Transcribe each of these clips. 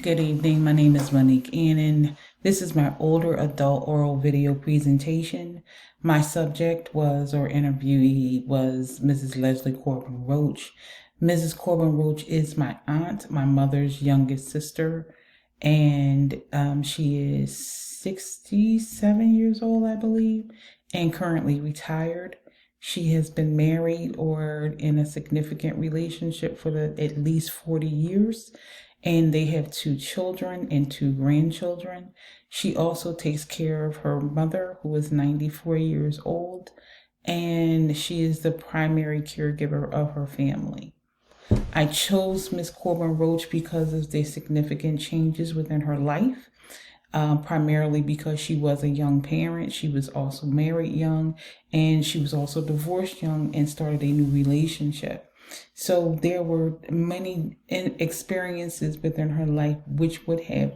Good evening. My name is Monique Annan. This is my older adult oral video presentation. My subject was, or interviewee was, Mrs. Leslie Corbin Roach. Mrs. Corbin Roach is my aunt, my mother's youngest sister, and she is 67 years old, I believe, and currently retired. She has been married or in a significant relationship for at least 40 years, and they have 2 children and 2 grandchildren. She also takes care of her mother, who is 94 years old, and she is the primary caregiver of her family. I chose Miss Corbin Roach because of the significant changes within her life. Primarily because she was a young parent. She was also married young, and she was also divorced young and started a new relationship. So there were many experiences within her life which would have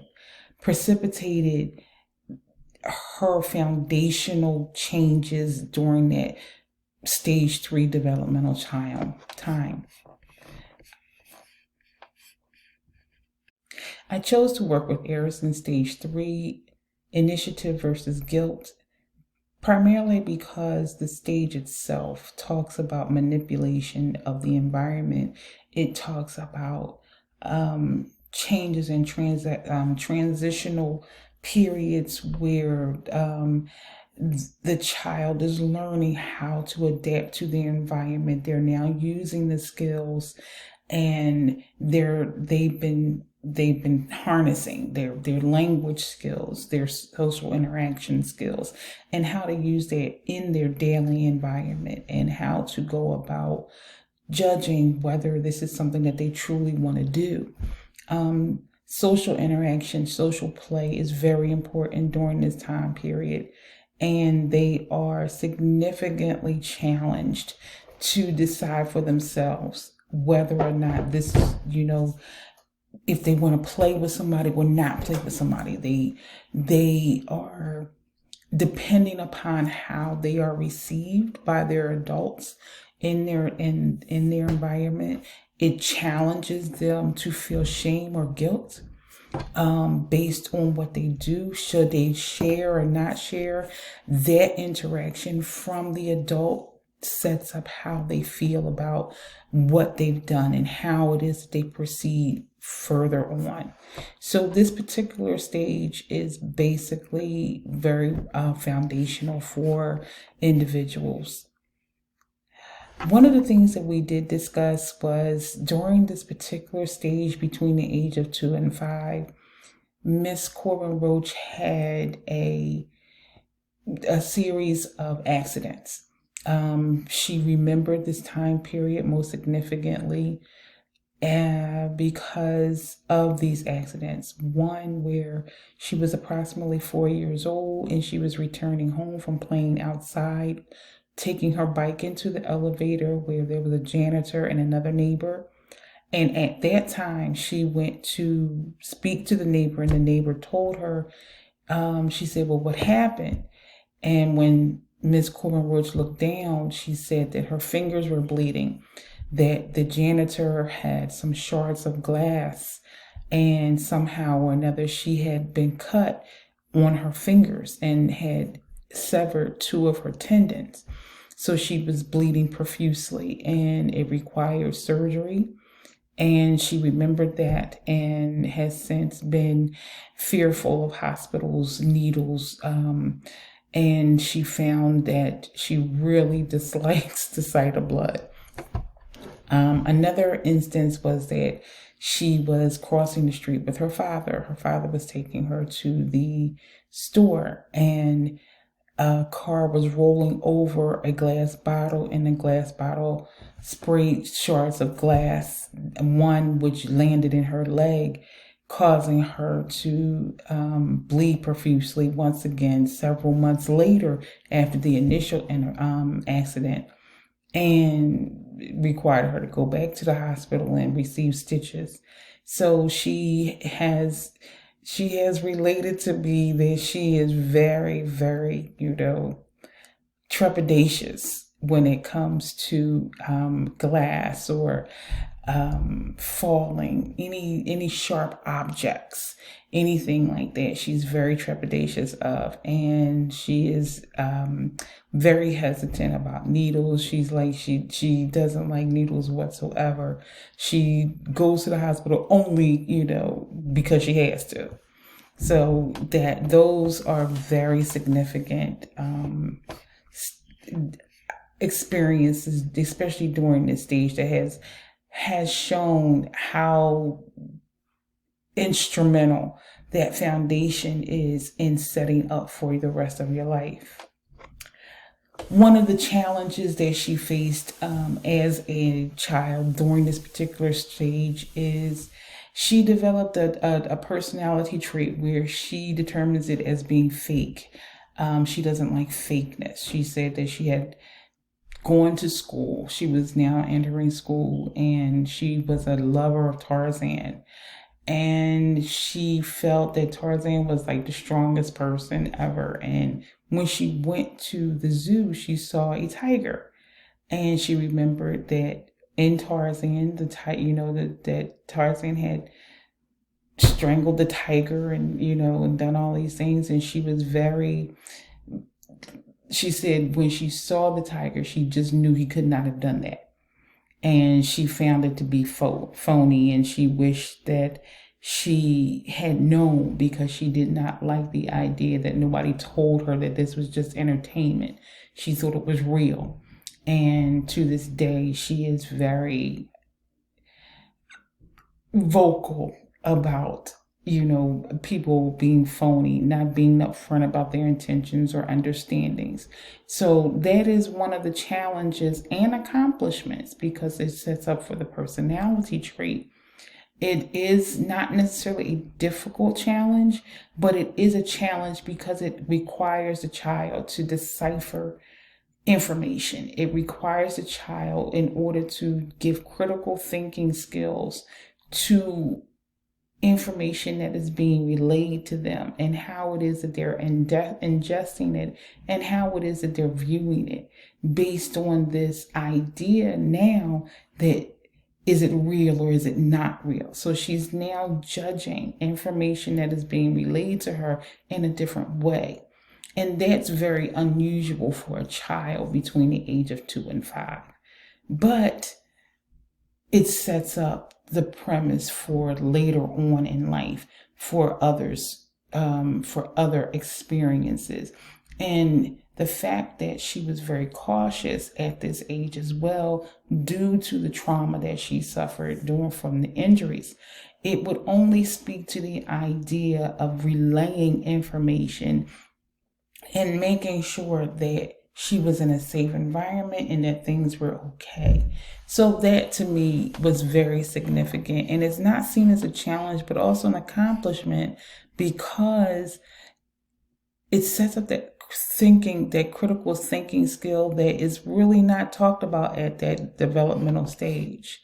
precipitated her foundational changes during that stage 3 developmental child time. I chose to work with Harrison Stage 3 Initiative versus Guilt, primarily because the stage itself talks about manipulation of the environment. It talks about changes in transitional periods where the child is learning how to adapt to the environment. They're now using the skills, and they've been harnessing their language skills, their social interaction skills, and how to use that in their daily environment, and how to go about judging whether this is something that they truly want to do. Social interaction, social play is very important during this time period, and they are significantly challenged to decide for themselves whether or not this is, if they want to play with somebody or not play with somebody. They are depending upon how they are received by their adults in their environment. It challenges them to feel shame or guilt based on what they do. Should they share or not share? That interaction from the adult sets up how they feel about what they've done and how it is they proceed further on. So this particular stage is basically very foundational for individuals. One of the things that we did discuss was during this particular stage between the age of 2 and 5, Miss Corbin Roach had a series of accidents. She remembered this time period most significantly because of these accidents. One where she was approximately 4 years old and she was returning home from playing outside, taking her bike into the elevator where there was a janitor and another neighbor. And at that time, she went to speak to the neighbor, and the neighbor told her, she said, "Well, what happened?" And when Miss Corbin Roach looked down, she said that her fingers were bleeding, that the janitor had some shards of glass, and somehow or another she had been cut on her fingers and had severed 2 of her tendons. So she was bleeding profusely, and it required surgery. And she remembered that and has since been fearful of hospitals, needles, and she found that she really dislikes the sight of blood. Another instance was that she was crossing the street with her father. Her father was taking her to the store, and a car was rolling over a glass bottle, and the glass bottle sprayed shards of glass, one which landed in her leg, causing her to bleed profusely once again several months later after the initial accident, and required her to go back to the hospital and receive stitches. So she has related to me that she is very, very, trepidatious when it comes to glass or falling, any sharp objects, anything like that. She's very trepidatious of, and she is very hesitant about needles. She's like she doesn't like needles whatsoever. She goes to the hospital only, because she has to. So those are very significant experiences, especially during this stage, that has shown how instrumental that foundation is in setting up for the rest of your life. One of the challenges that she faced as a child during this particular stage is she developed a personality trait where she determines it as being fake. She doesn't like fakeness. She said that she had gone to school. She was now entering school, and she was a lover of Tarzan. And she felt that Tarzan was like the strongest person ever. And when she went to the zoo, she saw a tiger. And she remembered that in Tarzan, that Tarzan had strangled the tiger and done all these things. And she said when she saw the tiger, she just knew he could not have done that. And she found it to be phony, and she wished that she had known, because she did not like the idea that nobody told her that this was just entertainment. She thought it was real. And to this day, she is very vocal about people being phony, not being upfront about their intentions or understandings. So that is one of the challenges and accomplishments, because it sets up for the personality trait. It is not necessarily a difficult challenge, but it is a challenge because it requires the child to decipher information. It requires the child, in order to give critical thinking skills to information that is being relayed to them, and how it is that they're ingesting it, and how it is that they're viewing it, based on this idea now that, is it real or is it not real? So she's now judging information that is being relayed to her in a different way. And that's very unusual for a child between the age of 2 and 5. But it sets up the premise for later on in life, for others, for other experiences. And the fact that she was very cautious at this age as well, due to the trauma that she suffered from the injuries, it would only speak to the idea of relaying information and making sure that she was in a safe environment and that things were okay. So that to me was very significant, and it's not seen as a challenge, but also an accomplishment, because it sets up that critical thinking skill that is really not talked about at that developmental stage.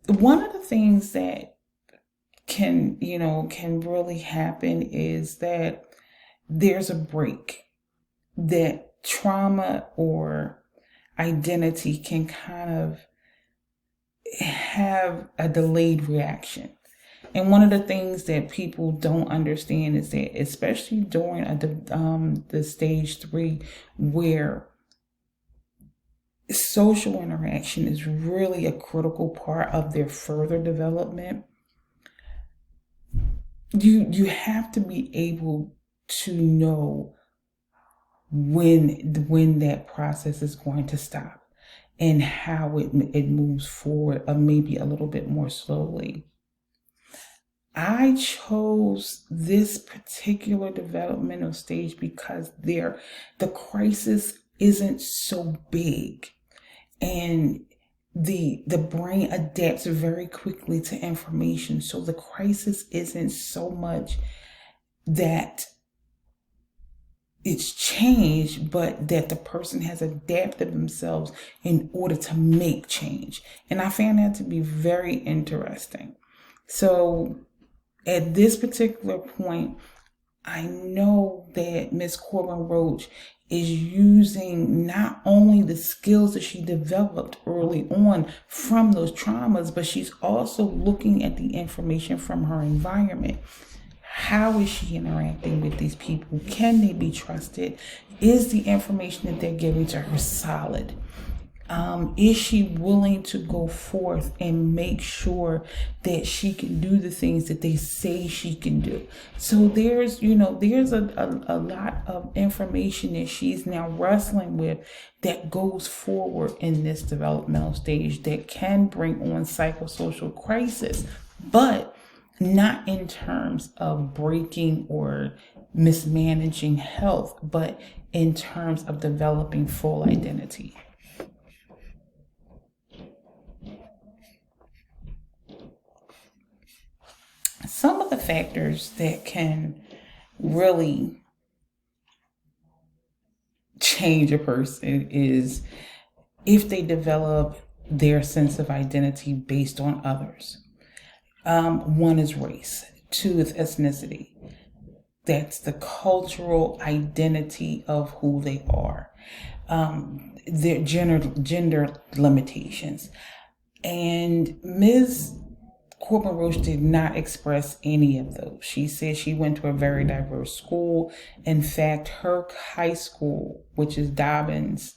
One of the things that can really happen is that there's a break, that trauma or identity can kind of have a delayed reaction. And one of the things that people don't understand is that, especially during the stage 3, where social interaction is really a critical part of their further development, you have to be able to know when that process is going to stop, and how it moves forward, maybe a little bit more slowly. I chose this particular developmental stage because the crisis isn't so big, and the brain adapts very quickly to information. So the crisis isn't so much that it's changed, but that the person has adapted themselves in order to make change. And I found that to be very interesting. So at this particular point, I know that Miss Corbin Roach is using not only the skills that she developed early on from those traumas, but she's also looking at the information from her environment. How is she interacting with these people? Can they be trusted? Is the information that they're giving to her solid? Is she willing to go forth and make sure that she can do the things that they say she can do? So there's a lot of information that she's now wrestling with that goes forward in this developmental stage that can bring on psychosocial crisis, but not in terms of breaking or mismanaging health, but in terms of developing full identity. Some of the factors that can really change a person is if they develop their sense of identity based on others. One is race, two is ethnicity. That's the cultural identity of who they are. Their gender limitations. And Ms. Corbin Roche did not express any of those. She said she went to a very diverse school. In fact, her high school, which is Dobbins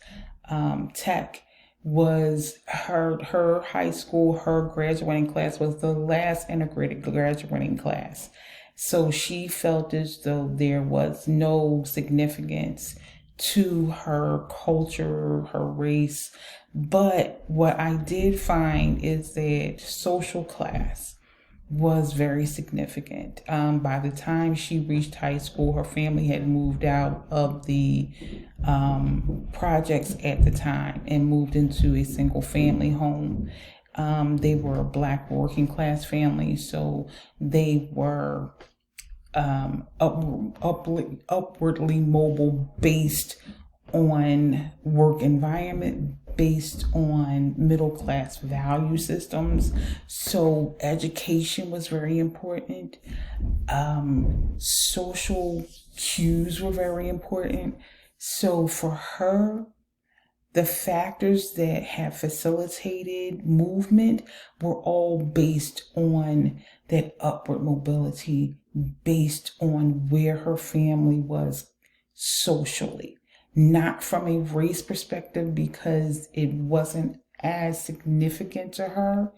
Tech, was her high school, her graduating class was the last integrated graduating class. So she felt as though there was no significance to her culture, her race. But what I did find is that social class was very significant. By the time she reached high school, her family had moved out of the projects at the time and moved into a single family home. They were a Black working class family, so they were upwardly mobile based on work environment, based on middle class value systems. So education was very important. Social cues were very important. So for her, the factors that have facilitated movement were all based on that upward mobility, based on where her family was socially, not from a race perspective, because it wasn't as significant to her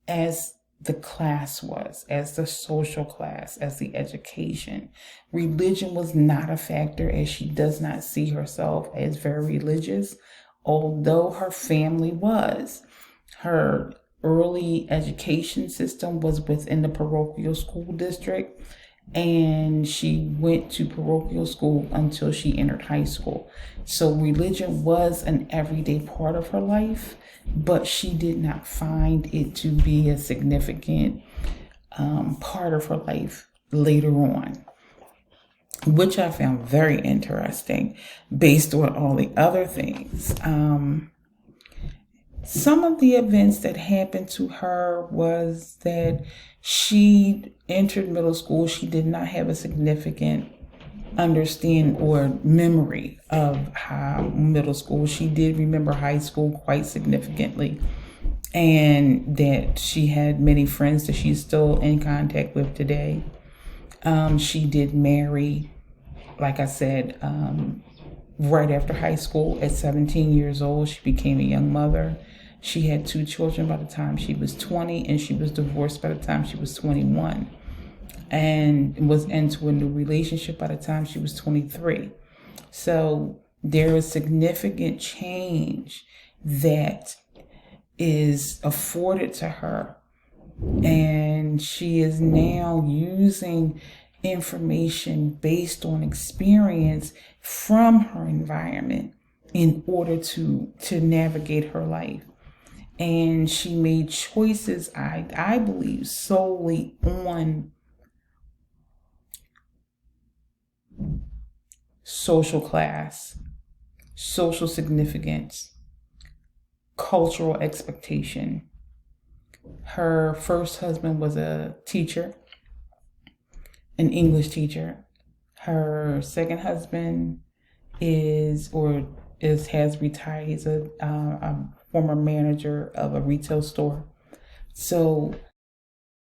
as the class was, as the social class, as the education. Religion was not a factor, as she does not see herself as very religious, although her family was. Her early education system was within the parochial school district, and she went to parochial school until she entered high school. So religion was an everyday part of her life, but she did not find it to be a significant part of her life later on, which I found very interesting based on all the other things. Some of the events that happened to her was that she entered middle school. She did not have a significant understand or memory of how middle school. She did remember high school quite significantly, and that she had many friends that she's still in contact with today. She did marry, like I said, right after high school at 17 years old. She became a young mother. She had 2 children by the time she was 20, and she was divorced by the time she was 21, and was into a new relationship by the time she was 23. So there is significant change that is afforded to her, and she is now using information based on experience from her environment in order to navigate her life. And she made choices, I believe, solely on social class, social significance, cultural expectation. Her first husband was a teacher, an English teacher. Her second husband has retired. He's a former manager of a retail store. So